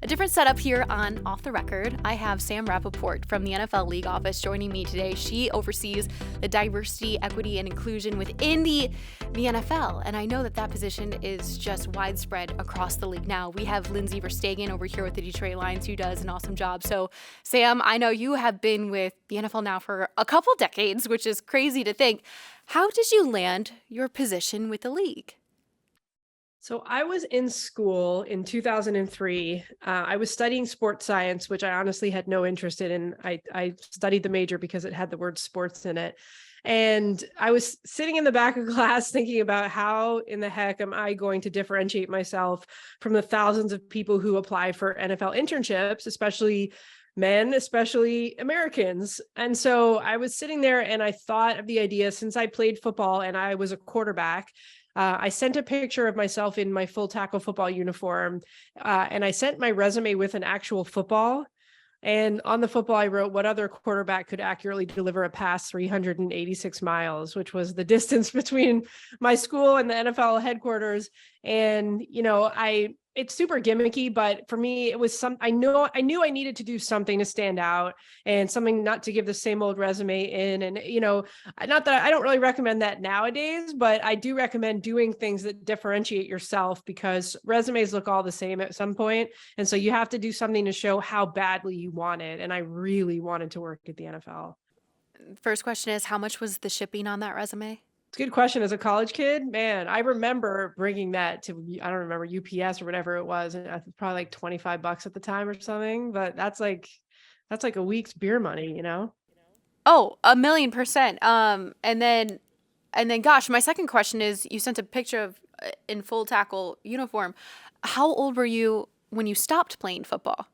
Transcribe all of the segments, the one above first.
A different setup here on Off the Record. I have Sam Rapoport from the NFL League office joining me today. She oversees the diversity, equity, and inclusion within the NFL. And I know that position is just widespread across the league now. We have Lindsay Verstegen over here with the Detroit Lions who does an awesome job. So, Sam, I know you have been with the NFL now for a couple decades, which is crazy to think. How did you land your position with the league? So I was in school in 2003. I was studying sports science, which I honestly had no interest in. I studied the major because it had the word sports in it. And I was sitting in the back of class thinking about how in the heck am I going to differentiate myself from the thousands of people who apply for NFL internships, especially men, especially Americans. And so I was sitting there and I thought of the idea, since I played football and I was a quarterback. I sent a picture of myself in my full tackle football uniform, and I sent my resume with an actual football. And on the football, I wrote, what other quarterback could accurately deliver a pass 386 miles, which was the distance between my school and the NFL headquarters. And, it's super gimmicky, but for me, it was I knew I needed to do something to stand out and something not to give the same old resume in. And, not that I don't really recommend that nowadays, but I do recommend doing things that differentiate yourself, because resumes look all the same at some point. And so you have to do something to show how badly you want it. And I really wanted to work at the NFL. First question is, how much was the shipping on that resume? It's a good question. As a college kid, man, I remember bringing that to, I don't remember, UPS or whatever it was. And it's probably like $25 at the time or something, but that's like a week's beer money. Oh, 1,000,000%. And then, gosh, my second question is, you sent a picture of in full tackle uniform. How old were you when you stopped playing football?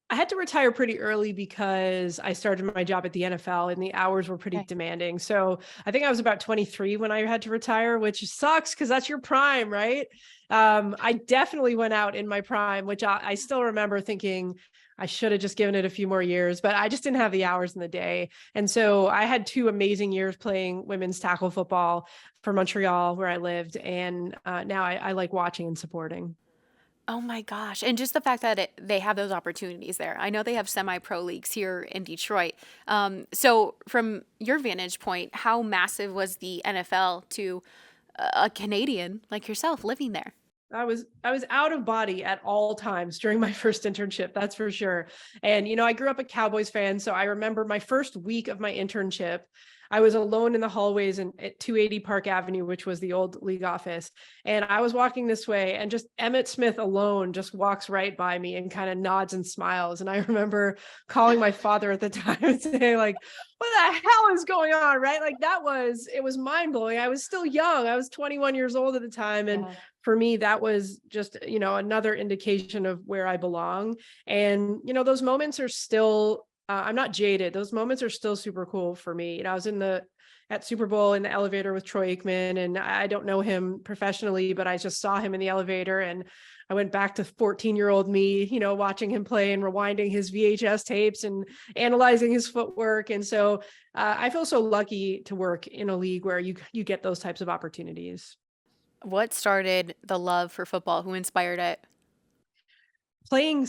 I had to retire pretty early because I started my job at the NFL and the hours were pretty Okay. demanding. So I think I was about 23 when I had to retire, which sucks because that's your prime, right? I definitely went out in my prime, which I still remember thinking I should have just given it a few more years, but I just didn't have the hours in the day. And so I had 2 amazing years playing women's tackle football for Montreal, where I lived. And now I like watching and supporting. Oh my gosh. And just the fact that they have those opportunities there. I know they have semi-pro leagues here in Detroit. So from your vantage point, how massive was the NFL to a Canadian like yourself living there? I was out of body at all times during my first internship, that's for sure. And I grew up a Cowboys fan, so I remember my first week of my internship, I was alone in the hallways at 280 Park Avenue, which was the old league office. And I was walking this way, and just Emmett Smith alone just walks right by me and kind of nods and smiles. And I remember calling my father at the time and saying, like, what the hell is going on? Right? Like, it was mind blowing. I was still young. I was 21 years old at the time. And for me, that was just, another indication of where I belong. And, those moments are still, I'm not jaded. Those moments are still super cool for me. I was at Super Bowl in the elevator with Troy Aikman, and I don't know him professionally, but I just saw him in the elevator, and I went back to 14-year-old me, watching him play and rewinding his VHS tapes and analyzing his footwork. And so I feel so lucky to work in a league where you get those types of opportunities. What started the love for football? Who inspired it? Playing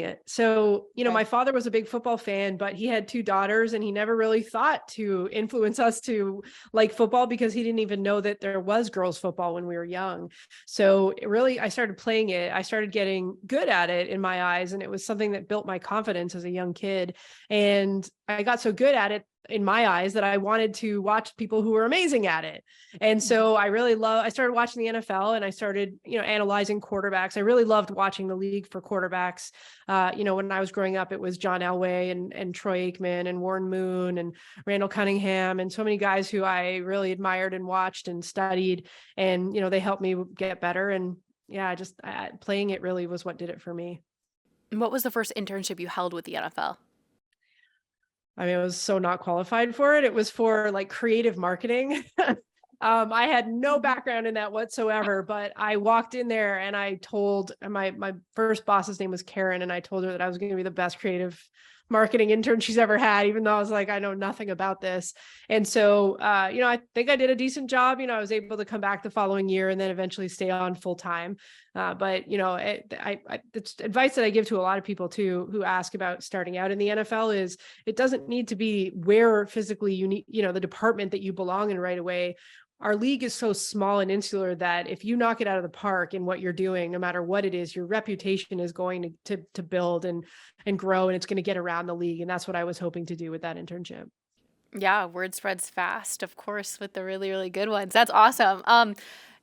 it. So, Okay. my father was a big football fan, but he had 2 daughters and he never really thought to influence us to like football, because he didn't even know that there was girls football when we were young. So I started playing it. I started getting good at it in my eyes. And it was something that built my confidence as a young kid. And I got so good at it in my eyes that I wanted to watch people who were amazing at it. And so I started watching the NFL, and I started, analyzing quarterbacks. I really loved watching the league for quarterbacks. When I was growing up, it was John Elway and Troy Aikman and Warren Moon and Randall Cunningham, and so many guys who I really admired and watched and studied. And, they helped me get better. And yeah, playing it really was what did it for me. And what was the first internship you held with the NFL? I mean, I was so not qualified for it. It was for like creative marketing. I had no background in that whatsoever, but I walked in there and I told my first boss's name was Karen, and I told her that I was going to be the best creative marketing intern she's ever had, even though I was like, I know nothing about this. And so, I think I did a decent job. I was able to come back the following year and then eventually stay on full time. But it's advice that I give to a lot of people too, who ask about starting out in the NFL is it doesn't need to be where physically you need, the department that you belong in right away. Our league is so small and insular that if you knock it out of the park in what you're doing, no matter what it is, your reputation is going to build and grow, and it's going to get around the league. And that's what I was hoping to do with that internship. Yeah, word spreads fast, of course, with the really, really good ones. That's awesome.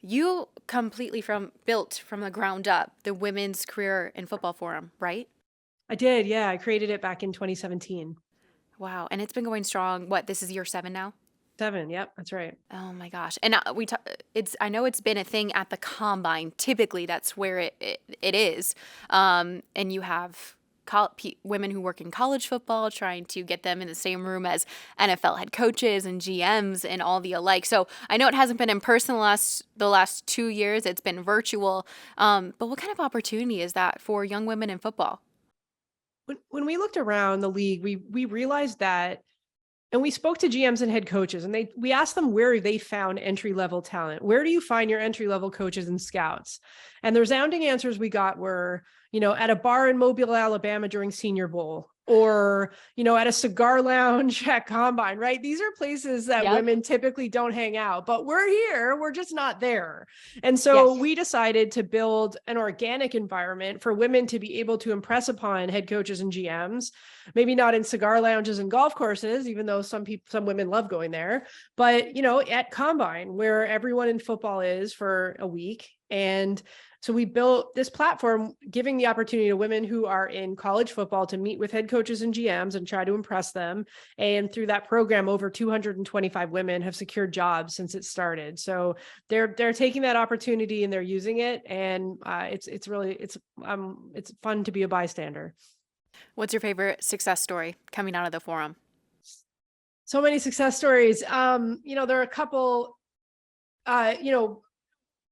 You completely built from the ground up the Women's Career in Football Forum, right? I did. Yeah. I created it back in 2017. Wow. And it's been going strong. What, this is year 7 now? 7. Yep. That's right. Oh my gosh. And I know it's been a thing at the combine. Typically that's where it is. And you have women who work in college football trying to get them in the same room as NFL head coaches and GMs and all the alike. So I know it hasn't been in person the last 2 years. It's been virtual. But what kind of opportunity is that for young women in football? When we looked around the league, we realized that, and we spoke to GMs and head coaches, and we asked them where they found entry-level talent. Where do you find your entry-level coaches and scouts? And the resounding answers we got were, at a bar in Mobile, Alabama during Senior Bowl, or, at a cigar lounge at Combine, right? These are places that women typically don't hang out, but we're here, we're just not there. And so we decided to build an organic environment for women to be able to impress upon head coaches and GMs, maybe not in cigar lounges and golf courses, even though some women love going there, but, at Combine, where everyone in football is for a week. And so we built this platform, giving the opportunity to women who are in college football to meet with head coaches and GMs and try to impress them. And through that program, over 225 women have secured jobs since it started. So they're taking that opportunity and they're using it. And it's fun to be a bystander. What's your favorite success story coming out of the forum? So many success stories. There are a couple,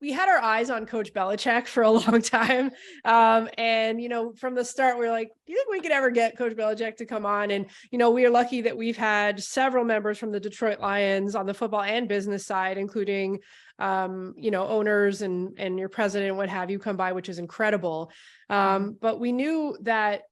we had our eyes on Coach Belichick for a long time. And, from the start, we were like, do you think we could ever get Coach Belichick to come on? And, we are lucky that we've had several members from the Detroit Lions on the football and business side, including, owners and your president, what have you, come by, which is incredible. But we knew that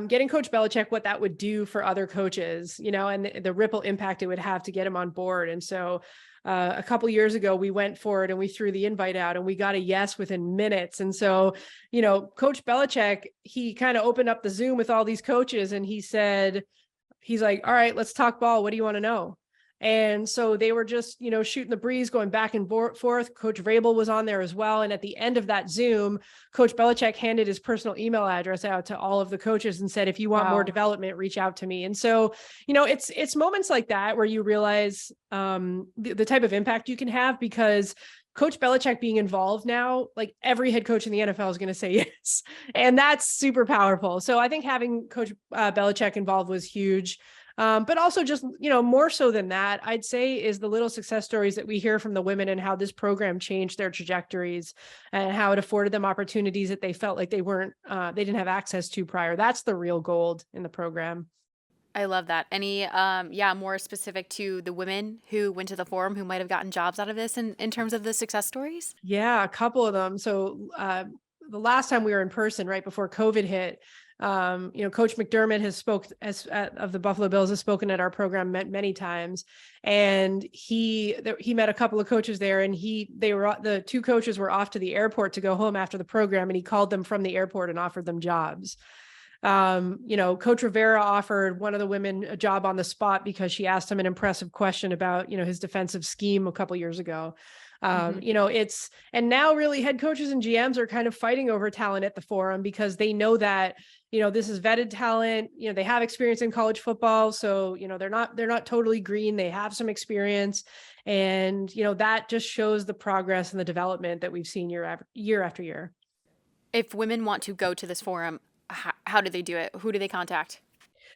getting Coach Belichick, what that would do for other coaches, and the ripple impact it would have to get him on board. And so a couple of years ago, we went for it and we threw the invite out and we got a yes within minutes. And so, Coach Belichick, he kind of opened up the Zoom with all these coaches and he's like, all right, let's talk ball. What do you want to know? And so they were just, shooting the breeze, going back and forth. Coach Vrabel was on there as well. And at the end of that Zoom, Coach Belichick handed his personal email address out to all of the coaches and said, if you want more development, reach out to me. And so, it's moments like that where you realize the type of impact you can have, because Coach Belichick being involved now, like every head coach in the NFL is going to say yes. And that's super powerful. So I think having Coach Belichick involved was huge. But also just, more so than that, I'd say is the little success stories that we hear from the women and how this program changed their trajectories and how it afforded them opportunities that they felt like they didn't have access to prior. That's the real gold in the program. I love that. Any, more specific to the women who went to the forum who might have gotten jobs out of this in terms of the success stories? Yeah, a couple of them. So the last time we were in person, right before COVID hit, Coach McDermott of the Buffalo Bills has spoken at our program many times, and he met a couple of coaches there, and the 2 coaches were off to the airport to go home after the program, and he called them from the airport and offered them jobs. Coach Rivera offered one of the women a job on the spot because she asked him an impressive question about, his defensive scheme a couple years ago. And now really head coaches and GMs are kind of fighting over talent at the forum because they know that, this is vetted talent, they have experience in college football. So, they're not totally green. They have some experience, and, that just shows the progress and the development that we've seen year after year. If women want to go to this forum, how do they do it? Who do they contact?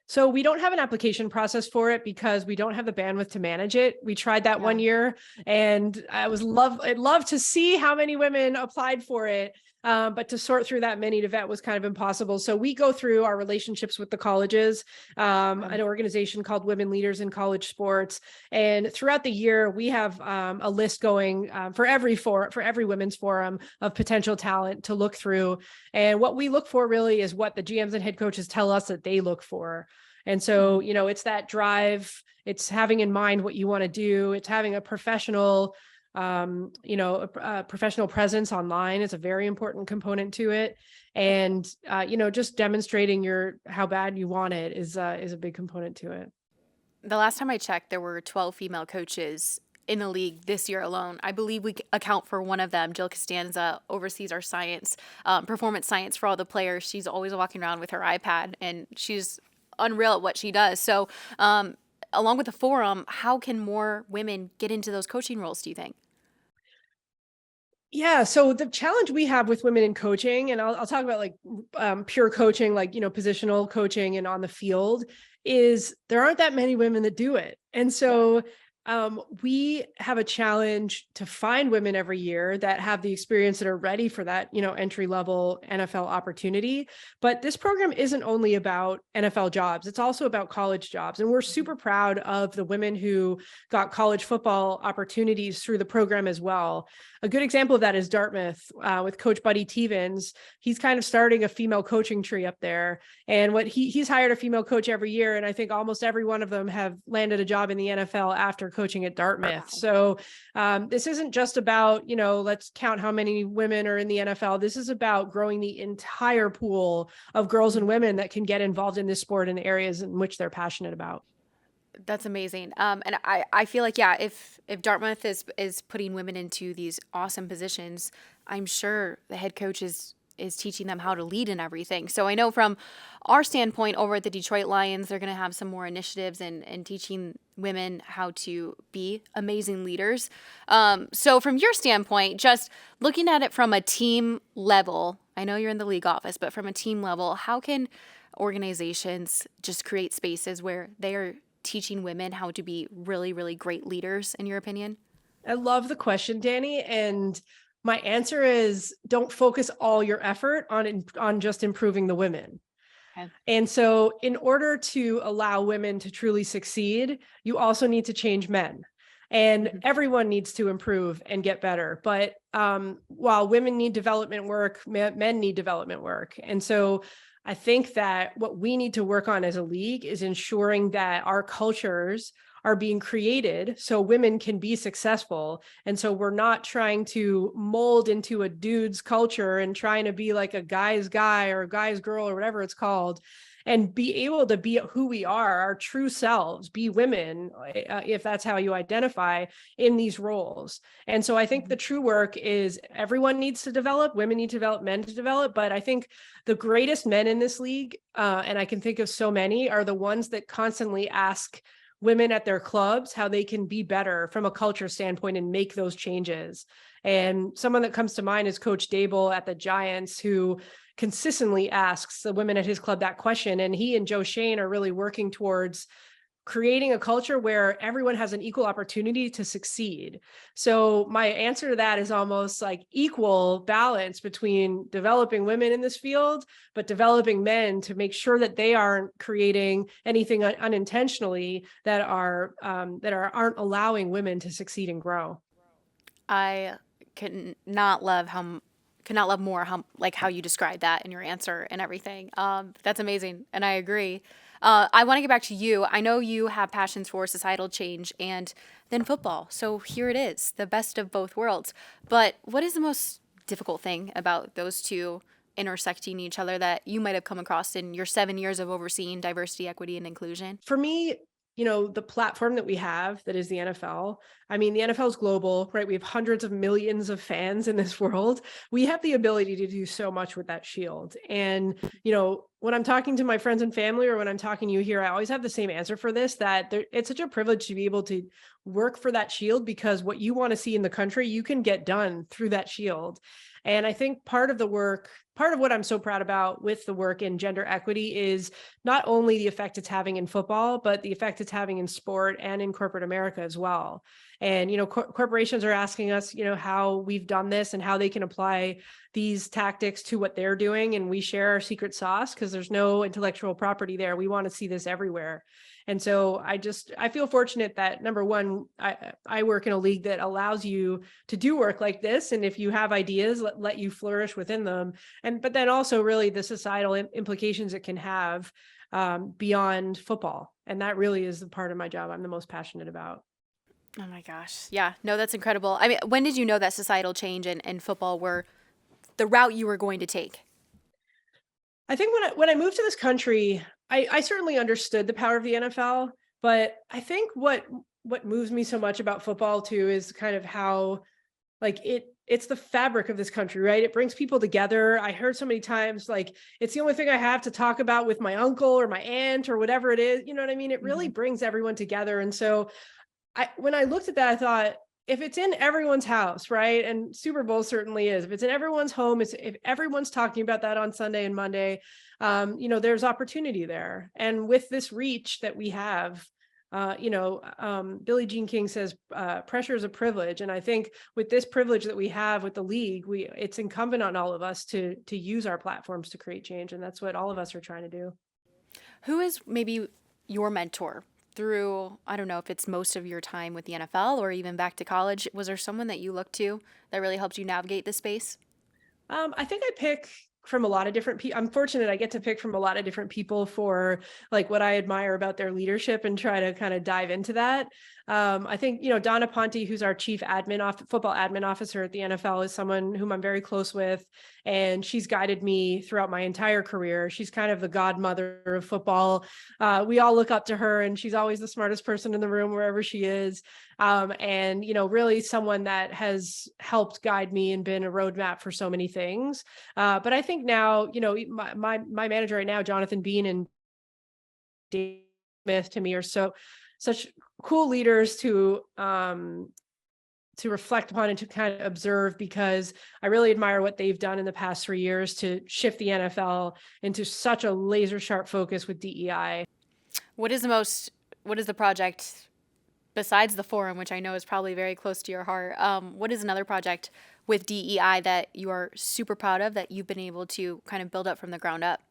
So we don't have an application process for it because we don't have the bandwidth to manage it. We tried that one year, and I'd love to see how many women applied for it. But to sort through that many to vet was kind of impossible. So we go through our relationships with the colleges, an organization called Women Leaders in College Sports. And throughout the year, we have a list going for every women's forum of potential talent to look through. And what we look for really is what the GMs and head coaches tell us that they look for. And so, it's that drive, it's having in mind what you want to do. It's having a professional, a professional presence online is a very important component to it. And, just demonstrating how bad you want it is a big component to it. The last time I checked, there were 12 female coaches in the league this year alone. I believe we account for one of them. Jill Costanza oversees our science, performance science for all the players. She's always walking around with her iPad, and she's unreal at what she does. So, along with the forum, how can more women get into those coaching roles, do you think? Yeah. So the challenge we have with women in coaching, and I'll talk about like pure coaching, like, positional coaching and on the field, is there aren't that many women that do it. And so we have a challenge to find women every year that have the experience that are ready for that, entry level NFL opportunity. But this program isn't only about NFL jobs. It's also about college jobs. And we're super proud of the women who got college football opportunities through the program as well. A good example of that is Dartmouth with Coach Buddy Tevens. He's kind of starting a female coaching tree up there. And what he's hired a female coach every year. And I think almost every one of them have landed a job in the NFL after coaching at Dartmouth. So this isn't just about, let's count how many women are in the NFL. This is about growing the entire pool of girls and women that can get involved in this sport in areas in which they're passionate about. That's amazing. And I feel like, yeah, if Dartmouth is putting women into these awesome positions, I'm sure the head coach is teaching them how to lead and everything. So I know from our standpoint over at the Detroit Lions, they're going to have some more initiatives and teaching women how to be amazing leaders. So from your standpoint, just looking at it from a team level, I know you're in the league office, but from a team level, how can organizations just create spaces where they are teaching women how to be really, really great leaders, in your opinion? I love the question, Danny. And my answer is don't focus all your effort on just improving the women. Okay. And so in order to allow women to truly succeed, you also need to change men. And everyone needs to improve and get better. But while women need development work, men need development work. And so I think that what we need to work on as a league is ensuring that our cultures are being created so women can be successful. And so we're not trying to mold into a dude's culture and trying to be like a guy's guy or a guy's girl or whatever it's called, and be able to be who we are, our true selves, be women, if that's how you identify in these roles. And so I think the true work is everyone needs to develop, women need to develop, men to develop. But I think the greatest men in this league, and I can think of so many, are the ones that constantly ask women at their clubs how they can be better from a culture standpoint and make those changes. And someone that comes to mind is Coach Dable at the Giants, who consistently asks the women at his club that question. And he and Joe Shane are really working towards creating a culture where everyone has an equal opportunity to succeed. So my answer to that is almost like equal balance between developing women in this field, but developing men to make sure that they aren't creating anything unintentionally that aren't allowing women to succeed and grow. I cannot love more how you described that in your answer and everything. That's amazing, and I agree. I want to get back to you. I know you have passions for societal change and then football. So here it is, the best of both worlds. But what is the most difficult thing about those two intersecting each other that you might have come across in your 7 years of overseeing diversity, equity, and inclusion? For me, the platform that we have, that is the NFL. I mean, the NFL is global, right? We have hundreds of millions of fans in this world. We have the ability to do so much with that shield. And, when I'm talking to my friends and family, or when I'm talking to you here, I always have the same answer for this, that it's such a privilege to be able to work for that shield, because what you want to see in the country, you can get done through that shield. And I think part of what I'm so proud about with the work in gender equity is not only the effect it's having in football, but the effect it's having in sport and in corporate America as well. And, corporations are asking us, how we've done this and how they can apply these tactics to what they're doing. And we share our secret sauce because there's no intellectual property there. We want to see this everywhere. And so I feel fortunate that, number one, I work in a league that allows you to do work like this. And if you have ideas, let you flourish within them. But then also really the societal implications it can have beyond football. And that really is the part of my job I'm the most passionate about. Oh my gosh. Yeah. No, that's incredible. I mean, when did you know that societal change and football were the route you were going to take? I think when I moved to this country, I certainly understood the power of the NFL, but I think what moves me so much about football too is kind of how like it's the fabric of this country, right? It brings people together. I heard so many times like it's the only thing I have to talk about with my uncle or my aunt or whatever it is. You know what I mean? It really brings everyone together. And so when I looked at that, I thought, if it's in everyone's house, right? And Super Bowl certainly is. If it's in everyone's home, if everyone's talking about that on Sunday and Monday, there's opportunity there. And with this reach that we have, Billie Jean King says, pressure is a privilege. And I think with this privilege that we have with the league, it's incumbent on all of us to use our platforms to create change. And that's what all of us are trying to do. Who is maybe your mentor through, I don't know if it's most of your time with the NFL or even back to college? Was there someone that you looked to that really helped you navigate the space? I think I pick from a lot of different people. I'm fortunate I get to pick from a lot of different people for like what I admire about their leadership and try to kind of dive into that. I think, Donna Ponte, who's our chief football admin officer at the NFL, is someone whom I'm very close with. And she's guided me throughout my entire career. She's kind of the godmother of football. We all look up to her, and she's always the smartest person in the room wherever she is. And really someone that has helped guide me and been a roadmap for so many things. But I think now, my manager right now, Jonathan Bean and Dave Smith, to me are such cool leaders to reflect upon and to kind of observe, because I really admire what they've done in the past 3 years to shift the NFL into such a laser sharp focus with DEI. What is the project besides the forum, which I know is probably very close to your heart? What is another project with DEI that you are super proud of that you've been able to kind of build up from the ground up?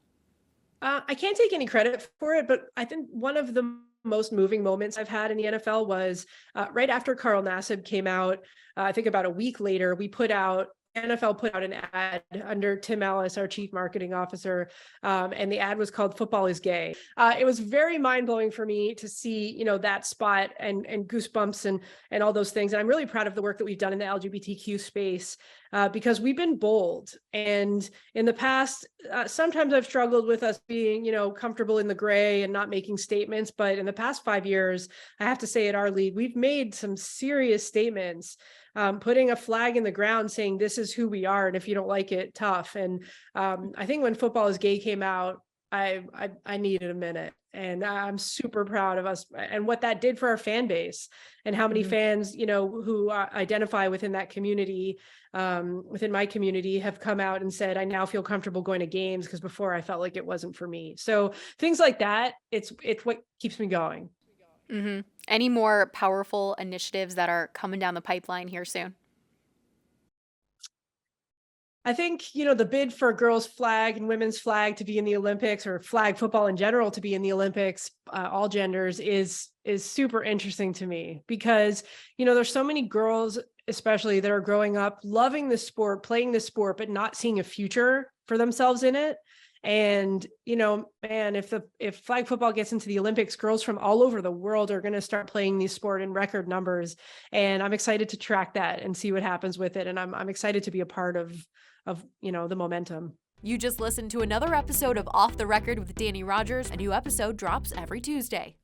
I can't take any credit for it, but I think one of the most moving moments I've had in the NFL was right after Carl Nassib came out. I think about a week later, NFL put out an ad under Tim Ellis, our chief marketing officer, and the ad was called "Football is Gay." It was very mind blowing for me to see, that spot and goosebumps and all those things. And I'm really proud of the work that we've done in the LGBTQ space because we've been bold. And in the past, sometimes I've struggled with us being, comfortable in the gray and not making statements. But in the past 5 years, I have to say at our league, we've made some serious statements. Putting a flag in the ground saying this is who we are, and if you don't like it, tough. And I think when Football is Gay came out, I needed a minute, and I'm super proud of us and what that did for our fan base and how many fans, who identify within that community, within my community, have come out and said, I now feel comfortable going to games because before I felt like it wasn't for me. So things like that, it's what keeps me going. Mm-hmm. Any more powerful initiatives that are coming down the pipeline here soon? I think, the bid for girls flag and women's flag to be in the Olympics, or flag football in general to be in the Olympics, all genders, is super interesting to me because, there's so many girls, especially, that are growing up loving the sport, playing the sport, but not seeing a future for themselves in it. And, man, if flag football gets into the Olympics, girls from all over the world are going to start playing the sport in record numbers. And I'm excited to track that and see what happens with it. And I'm excited to be a part of the momentum. You just listened to another episode of Off the Record with Dannie Rogers. A new episode drops every Tuesday.